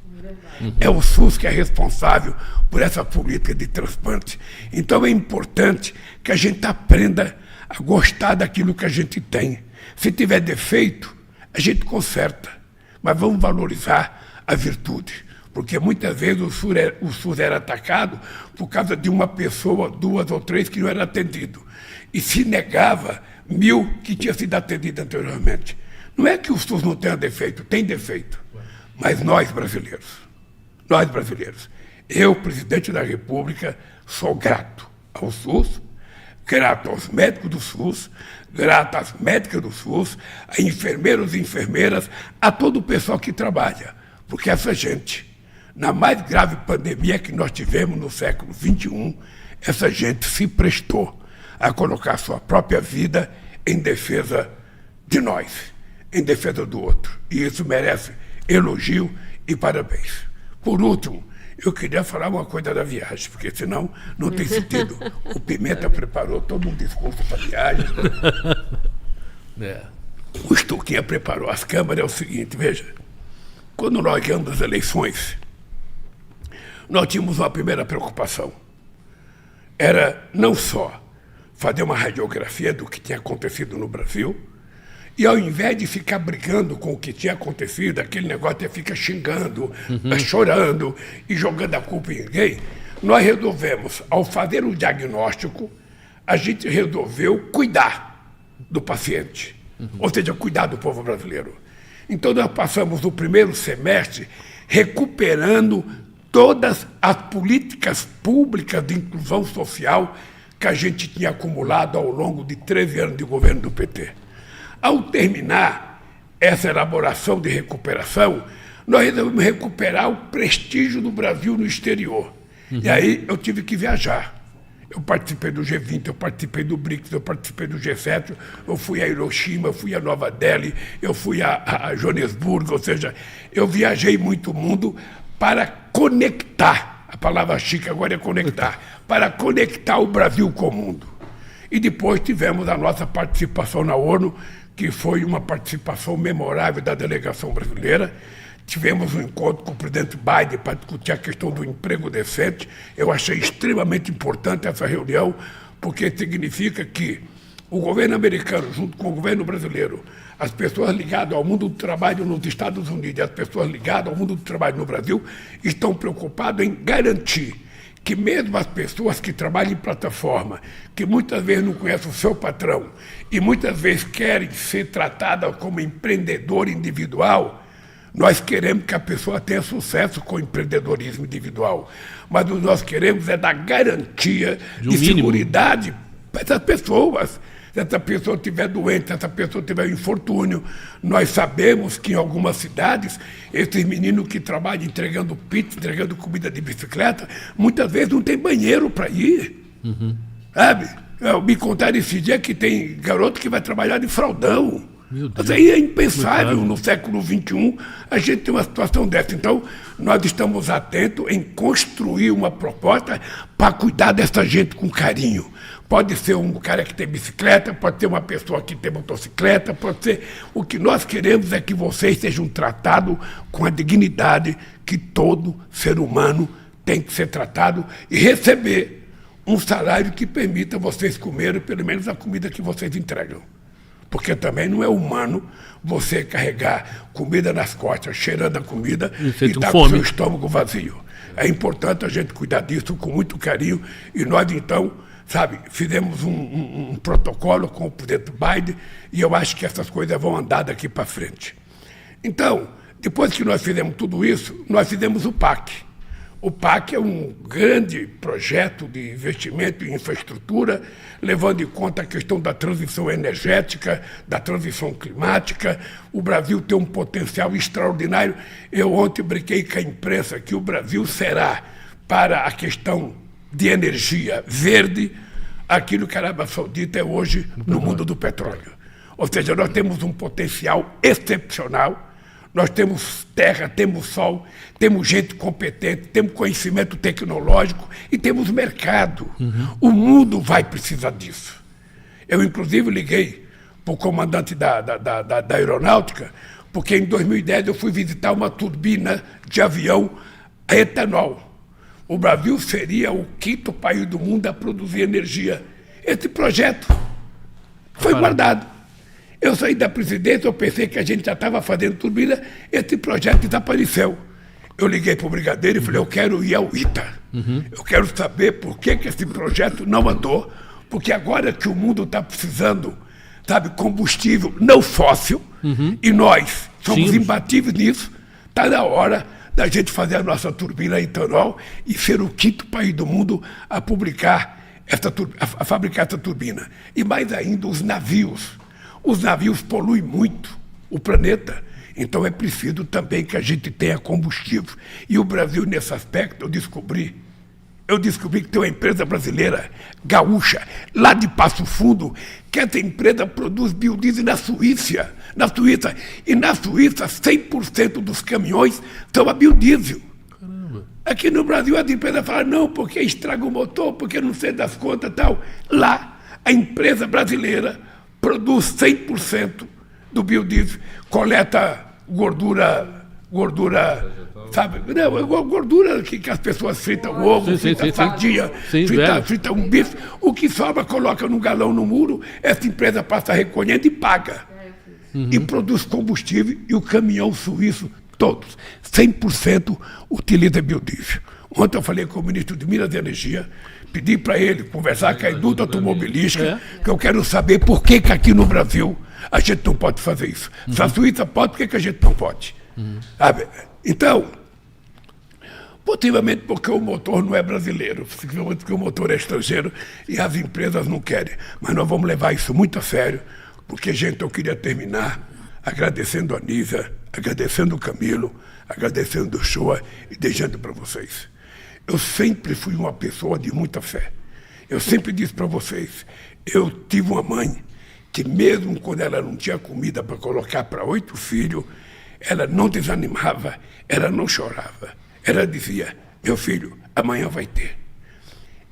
É o SUS que é responsável por essa política de transplante. Então é importante que a gente aprenda a gostar daquilo que a gente tem. Se tiver defeito, a gente conserta, mas vamos valorizar a virtude. Porque muitas vezes o SUS era atacado por causa de uma pessoa, 2 ou 3 que não era atendido. E se negava 1000 que tinha sido atendido anteriormente. Não é que o SUS não tenha defeito, tem defeito. Mas nós brasileiros, eu, presidente da República, sou grato ao SUS, grato aos médicos do SUS, grato às médicas do SUS, a enfermeiros e enfermeiras, a todo o pessoal que trabalha. Porque essa gente, na mais grave pandemia que nós tivemos no século XXI, essa gente se prestou a colocar sua própria vida em defesa de nós, em defesa do outro. E isso merece elogio e parabéns. Por último, eu queria falar uma coisa da viagem, porque senão não tem sentido. O Pimenta preparou todo um discurso para a viagem. O Stuquinha preparou as câmaras. É o seguinte, veja, quando nós ganhamos as eleições, nós tínhamos uma primeira preocupação. Era não só fazer uma radiografia do que tinha acontecido no Brasil, e ao invés de ficar brigando com o que tinha acontecido, aquele negócio de ficar xingando, chorando e jogando a culpa em ninguém, nós resolvemos, ao fazer o diagnóstico, a gente resolveu cuidar do paciente, ou seja, cuidar do povo brasileiro. Então nós passamos o primeiro semestre recuperando todas as políticas públicas de inclusão social que a gente tinha acumulado ao longo de 13 anos de governo do PT. Ao terminar essa elaboração de recuperação, nós resolvemos recuperar o prestígio do Brasil no exterior. E aí eu tive que viajar. Eu participei do G20, eu participei do BRICS, eu participei do G7, eu fui a Hiroshima, eu fui a Nova Delhi, eu fui a Joanesburgo, ou seja, eu viajei muito o mundo para conectar, a palavra chique agora é conectar, para conectar o Brasil com o mundo. E depois tivemos a nossa participação na ONU, que foi uma participação memorável da delegação brasileira. Tivemos um encontro com o presidente Biden para discutir a questão do emprego decente. Eu achei extremamente importante essa reunião, porque significa que o governo americano, junto com o governo brasileiro, as pessoas ligadas ao mundo do trabalho nos Estados Unidos e as pessoas ligadas ao mundo do trabalho no Brasil, estão preocupados em garantir que mesmo as pessoas que trabalham em plataforma, que muitas vezes não conhecem o seu patrão e muitas vezes querem ser tratadas como empreendedor individual, nós queremos que a pessoa tenha sucesso com o empreendedorismo individual. Mas o que nós queremos é dar garantia de seguridade para essas pessoas. Se essa pessoa estiver doente, se essa pessoa tiver um infortúnio, nós sabemos que em algumas cidades, esses meninos que trabalham entregando pizza, entregando comida de bicicleta, muitas vezes não tem banheiro para ir. Sabe? Me contaram esse dia que tem garoto que vai trabalhar de fraldão. Mas aí é impensável no século XXI a gente ter uma situação dessa. Então, nós estamos atentos em construir uma proposta para cuidar dessa gente com carinho. Pode ser um cara que tem bicicleta, pode ser uma pessoa que tem motocicleta, pode ser... O que nós queremos é que vocês sejam tratados com a dignidade que todo ser humano tem que ser tratado e receber um salário que permita vocês comerem pelo menos a comida que vocês entregam. porque também não é humano você carregar comida nas costas, cheirando a comida e estar com o seu estômago vazio. É importante a gente cuidar disso com muito carinho e nós, então, fizemos um protocolo com o presidente Biden e eu acho que essas coisas vão andar daqui para frente. Então, depois que nós fizemos tudo isso, nós fizemos o PAC. O PAC é um grande projeto de investimento em infraestrutura, levando em conta a questão da transição energética, da transição climática. O Brasil tem um potencial extraordinário. Eu ontem brinquei com a imprensa que o Brasil será, para a questão de energia verde, aquilo que a Arábia Saudita é hoje no mundo do petróleo. Ou seja, nós temos um potencial excepcional. Nós temos terra, temos sol, temos gente competente, temos conhecimento tecnológico e temos mercado. O mundo vai precisar disso. Eu, inclusive, liguei para o comandante da aeronáutica, porque em 2010 eu fui visitar uma turbina de avião a etanol. O Brasil seria o 5º país do mundo a produzir energia. Esse projeto foi guardado. Eu saí da presidência, eu pensei que a gente já estava fazendo turbina, esse projeto desapareceu. Eu liguei para o brigadeiro e falei, eu quero ir ao ITA. Eu quero saber por que esse projeto não andou, porque agora que o mundo está precisando, combustível não fóssil, e nós somos imbatíveis nisso, está na hora da gente fazer a nossa turbina a etanol e ser o 5º país do mundo a fabricar essa turbina. E mais ainda, os navios. Os navios poluem muito o planeta, então é preciso também que a gente tenha combustível. E o Brasil, nesse aspecto, eu descobri que tem uma empresa brasileira, gaúcha, lá de Passo Fundo, que essa empresa produz biodiesel na Suíça. E na Suíça, 100% dos caminhões são a biodiesel. Caramba. Aqui no Brasil, as empresas falam, não, porque estraga o motor, porque não sei das contas e tal. Lá, a empresa brasileira produz 100% do biodiesel, coleta gordura, gordura que as pessoas fritam ovo, fritam sardinha, fritam um bife, o que sobra coloca num galão no muro, essa empresa passa recolhendo e paga. E produz combustível, e o caminhão suíço, todos, 100% utiliza biodiesel. Ontem eu falei com o ministro de Minas e Energia, pedi para ele conversar com a indústria automobilística, que eu quero saber por que aqui no Brasil a gente não pode fazer isso. Se a Suíça pode, por que a gente não pode? Então, possivelmente porque o motor não é brasileiro, possivelmente porque o motor é estrangeiro e as empresas não querem. Mas nós vamos levar isso muito a sério, porque, gente, eu queria terminar agradecendo a Nízia, agradecendo o Camilo, agradecendo o Shoa e deixando para vocês. Eu sempre fui uma pessoa de muita fé. Eu sempre disse para vocês, eu tive uma mãe que mesmo quando ela não tinha comida para colocar para 8 filhos, ela não desanimava, ela não chorava. Ela dizia, meu filho, amanhã vai ter.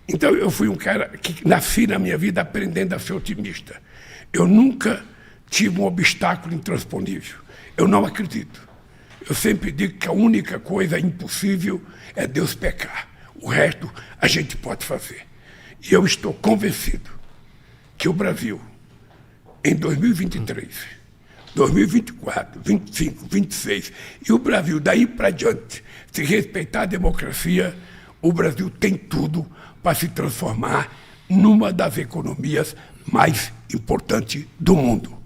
Então eu fui um cara que nasci na minha vida aprendendo a ser otimista. Eu nunca tive um obstáculo intransponível. Eu não acredito. Eu sempre digo que a única coisa impossível é Deus pecar. O resto a gente pode fazer. E eu estou convencido que o Brasil, em 2023, 2024, 25, 26, e o Brasil daí para diante, se respeitar a democracia, o Brasil tem tudo para se transformar numa das economias mais importantes do mundo,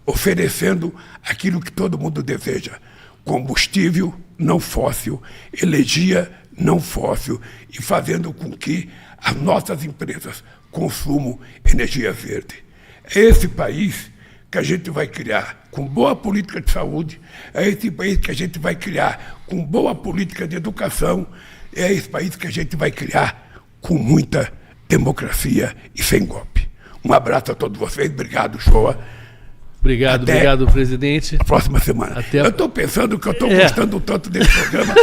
oferecendo aquilo que todo mundo deseja: combustível não fóssil, energia não fóssil, e fazendo com que as nossas empresas consumam energia verde. É esse país que a gente vai criar com boa política de saúde, é esse país que a gente vai criar com boa política de educação, é esse país que a gente vai criar com muita democracia e sem golpe. Um abraço a todos vocês, obrigado, Shoa. Obrigado, presidente. A próxima semana. Eu estou pensando que eu estou gostando tanto desse programa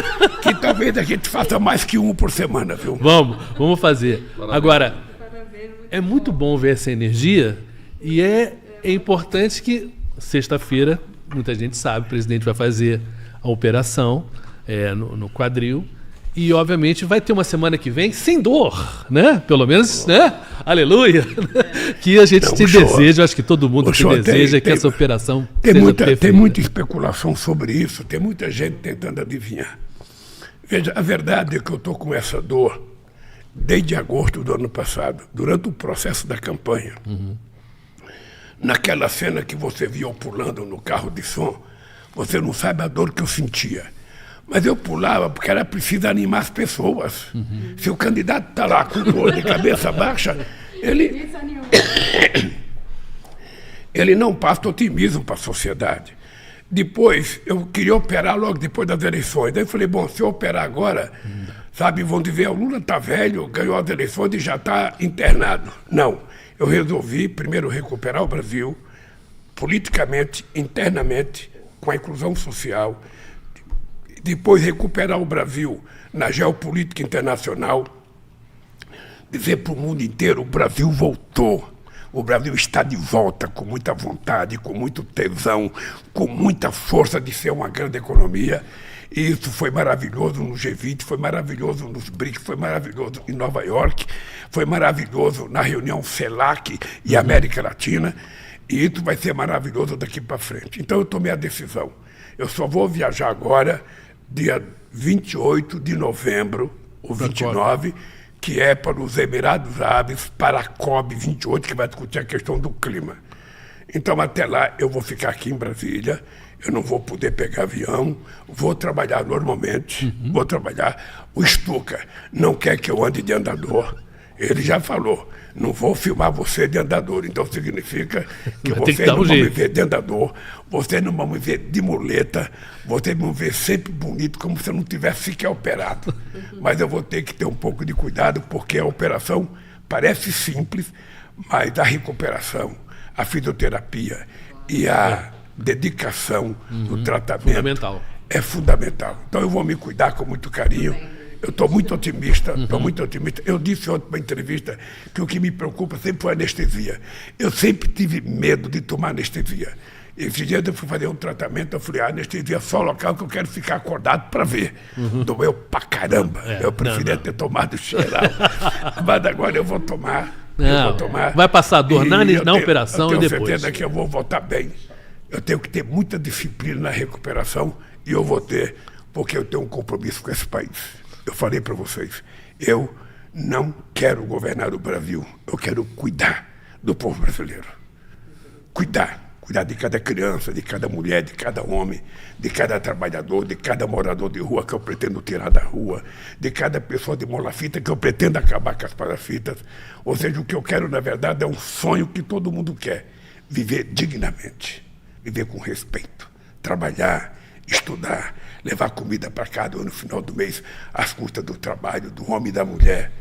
que talvez a gente faça mais que um por semana, viu? Vamos fazer. Parabéns. Agora, é muito bom ver essa energia e é importante que sexta-feira, muita gente sabe, o presidente vai fazer a operação no quadril. E, obviamente, vai ter uma semana que vem sem dor, né? Pelo menos, né? aleluia, que a gente te deseja, acho que todo mundo te deseja que essa operação seja perfeita. Tem muita especulação sobre isso, tem muita gente tentando adivinhar. Veja, a verdade é que eu estou com essa dor desde agosto do ano passado, durante o processo da campanha. Naquela cena que você viu eu pulando no carro de som, você não sabe a dor que eu sentia. Mas eu pulava porque era preciso animar as pessoas. Se o candidato está lá com dor de cabeça baixa, ele não passa otimismo para a sociedade. Depois, eu queria operar logo depois das eleições. Daí eu falei, bom, se eu operar agora, sabe, vão dizer, o Lula está velho, ganhou as eleições e já está internado. Não, eu resolvi primeiro recuperar o Brasil, politicamente, internamente, com a inclusão social, depois recuperar o Brasil na geopolítica internacional, dizer para o mundo inteiro, o Brasil voltou. O Brasil está de volta com muita vontade, com muito tesão, com muita força de ser uma grande economia. E isso foi maravilhoso no G20, foi maravilhoso nos BRICS, foi maravilhoso em Nova York, foi maravilhoso na reunião CELAC e América Latina. E isso vai ser maravilhoso daqui para frente. Então eu tomei a decisão. Eu só vou viajar agora, dia 28 de novembro, ou 29, que é para os Emirados Árabes, para a COP28, que vai discutir a questão do clima. Então, até lá, eu vou ficar aqui em Brasília, eu não vou poder pegar avião, vou trabalhar normalmente, vou trabalhar. O Stuka não quer que eu ande de andador, ele já falou, não vou filmar você de andador, então significa que vocês não vão me ver de andador, vocês não vão me ver de muleta, vocês vão me ver sempre bonito, como se eu não tivesse sequer operado. Mas eu vou ter que ter um pouco de cuidado, porque a operação parece simples, mas a recuperação, a fisioterapia e a dedicação do tratamento é fundamental. Então eu vou me cuidar com muito carinho. Eu estou muito otimista, Eu disse ontem para a entrevista que o que me preocupa sempre foi a anestesia. Eu sempre tive medo de tomar anestesia. Esse dia eu fui fazer um tratamento, eu falei, anestesia é só local que eu quero ficar acordado para ver. Doeu pra caramba. Eu preferia ter tomado geral. Mas agora eu vou tomar. Vai passar dor na operação e depois. Eu tenho certeza que eu vou voltar bem. Eu tenho que ter muita disciplina na recuperação e eu vou ter, porque eu tenho um compromisso com esse país. Eu falei para vocês, eu não quero governar o Brasil, eu quero cuidar do povo brasileiro. Cuidar de cada criança, de cada mulher, de cada homem, de cada trabalhador, de cada morador de rua que eu pretendo tirar da rua, de cada pessoa de mola-fita que eu pretendo acabar com as parafitas. Ou seja, o que eu quero, na verdade, é um sonho que todo mundo quer, viver dignamente, viver com respeito, trabalhar, estudar, levar comida para cada no final do mês, às custas do trabalho, do homem e da mulher,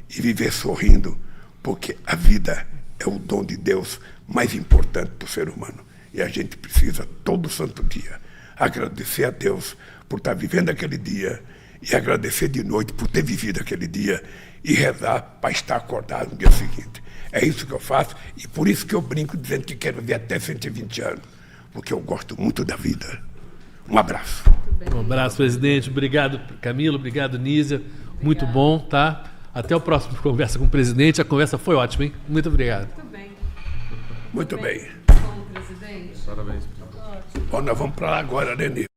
e viver sorrindo, porque a vida é o dom de Deus mais importante para o ser humano. E a gente precisa, todo santo dia, agradecer a Deus por estar vivendo aquele dia, e agradecer de noite por ter vivido aquele dia, e rezar para estar acordado no dia seguinte. É isso que eu faço, e por isso que eu brinco dizendo que quero viver até 120 anos, porque eu gosto muito da vida. Um abraço. Um abraço, presidente. Obrigado, Camilo. Obrigado, Nízia. Muito bom, tá? Até o próximo Conversa com o Presidente. A conversa foi ótima, hein? Muito obrigado. Muito bem. Bom, presidente. Parabéns. Bom, nós vamos para lá agora, né, Nízia?